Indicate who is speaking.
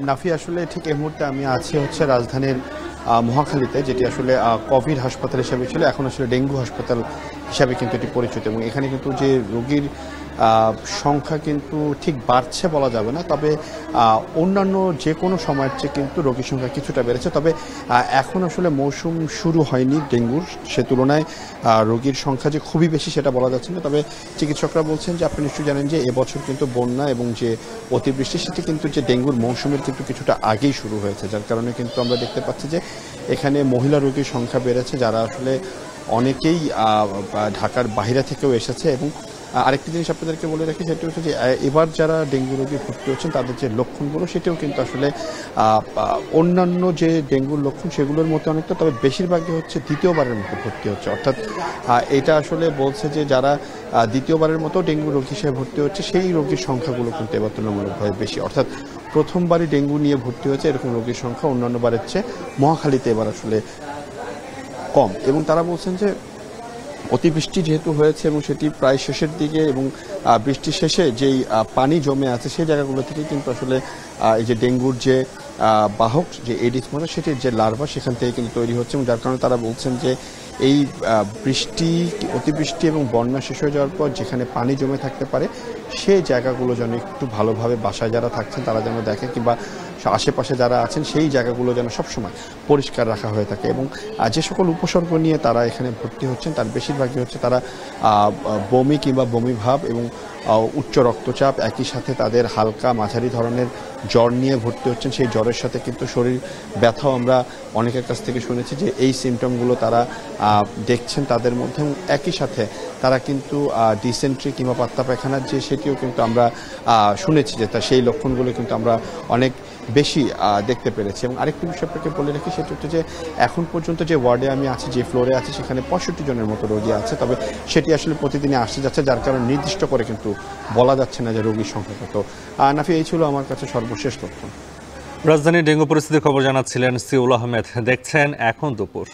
Speaker 1: নাফি আসলে ঠিক এই মুহূর্তে আমি আছি হচ্ছে রাজধানীর মহাখালীতে, যেটি আসলে কোভিড হাসপাতাল হিসেবে ছিল, এখন আসলে ডেঙ্গু হাসপাতাল হিসাবে কিন্তু এটি পরিচিত। এবং এখানে কিন্তু যে রোগীর সংখ্যা কিন্তু ঠিক বাড়ছে বলা যাবে না, তবে অন্যান্য যে কোনো সময়ের চেয়ে কিন্তু রোগীর সংখ্যা কিছুটা বেড়েছে। তবে এখন আসলে মৌসুম শুরু হয়নি ডেঙ্গুর, সে তুলনায় রোগীর সংখ্যা যে খুবই বেশি সেটা বলা যাচ্ছে না। তবে চিকিৎসকরা বলছেন যে আপনি নিশ্চয়ই জানেন যে এবছর কিন্তু বন্যা এবং যে অতিবৃষ্টি সেটি কিন্তু যে ডেঙ্গুর মৌসুমের কিন্তু কিছুটা আগেই শুরু হয়েছে, যার কারণে কিন্তু আমরা দেখতে পাচ্ছি যে এখানে মহিলা রোগীর সংখ্যা বেড়েছে, যারা আসলে অনেকেই ঢাকার বাইরে থেকেও এসেছে। এবং আরেকটি জিনিস আপনাদেরকে বলে রাখি, সেটা হচ্ছে যে এবার যারা ডেঙ্গু রোগী ভর্তি হচ্ছেন তাদের যে লক্ষণগুলো সেটাও কিন্তু আসলে অন্যান্য যে ডেঙ্গুর লক্ষণ সেগুলোর মতো অনেকটা, তবে বেশিরভাগই হচ্ছে দ্বিতীয়বারের মতো ভর্তি হচ্ছে। অর্থাৎ এটা আসলে বলছে যে যারা দ্বিতীয়বারের মতো ডেঙ্গু রোগী হিসেবে ভর্তি হচ্ছে সেই রোগীর সংখ্যাগুলো কিন্তু এবার তুলনামূলকভাবে বেশি। অর্থাৎ প্রথমবারই ডেঙ্গু নিয়ে ভর্তি হয়েছে এরকম রোগীর সংখ্যা অন্যান্য বারের চেয়ে মহাখালীতে এবার আসলে কম। এবং তারা বলছেন যে অতিবৃষ্টি যেহেতু হয়েছে এবং সেটি প্রায় শেষের দিকে, এবং বৃষ্টির শেষে যেই পানি জমে আছে সেই জায়গাগুলো থেকে কিন্তু আসলে এই যে ডেঙ্গুর যে বাহক যে এডিস মশা সেটির যে লার্ভা সেখান থেকে কিন্তু তৈরি হচ্ছে। এবং যার কারণে তারা বলছেন যে এই অতিবৃষ্টি এবং বন্যা শেষ হয়ে যাওয়ার পর যেখানে পানি জমে থাকতে পারে সেই জায়গাগুলো যেন একটু ভালোভাবে বাসায় যারা থাকছেন তারা যেন দেখে, কিংবা আশেপাশে যারা আছেন সেই জায়গাগুলো যেন সবসময় পরিষ্কার রাখা হয়ে থাকে। এবং যে সকল উপসর্গ নিয়ে তারা এখানে ভর্তি হচ্ছেন তার বেশিরভাগই হচ্ছে তারা বমি কিংবা বমি ভাব এবং উচ্চ রক্তচাপ, একই সাথে তাদের হালকা মাঝারি ধরনের জ্বর নিয়ে ভর্তি হচ্ছেন। সেই জ্বরের সাথে কিন্তু শরীর ব্যথাও আমরা অনেকের কাছ থেকে শুনেছি যে এই সিমটমগুলো তারা দেখছেন তাদের মধ্যে। একই সাথে তারা কিন্তু ডিসেন্ট্রি কিংবা পাতলা পায়খানার যে সেটিও কিন্তু আমরা শুনেছি যে সেই লক্ষণগুলো কিন্তু আমরা অনেক বেশি দেখতে পেরেছি। এবং আরেকটি বিষয় আপনাকে বলে রাখি, সেটা হচ্ছে যে এখন পর্যন্ত যে ওয়ার্ডে আমি আছি, যে ফ্লোরে আছি, সেখানে 65 জনের মতো রোগী আছে। তবে সেটি আসলে প্রতিদিনই আসতে যাচ্ছে, যার কারণে নির্দিষ্ট করে কিন্তু বলা যাচ্ছে না যে রোগীর সংখ্যা কত। নাফি, এই ছিল আমার কাছে সর্বশেষ তথ্য।
Speaker 2: রাজধানীর ডেঙ্গু পরিস্থিতির খবর জানাচ্ছিলেন সিউল আহমেদ। দেখছেন এখন দুপুর।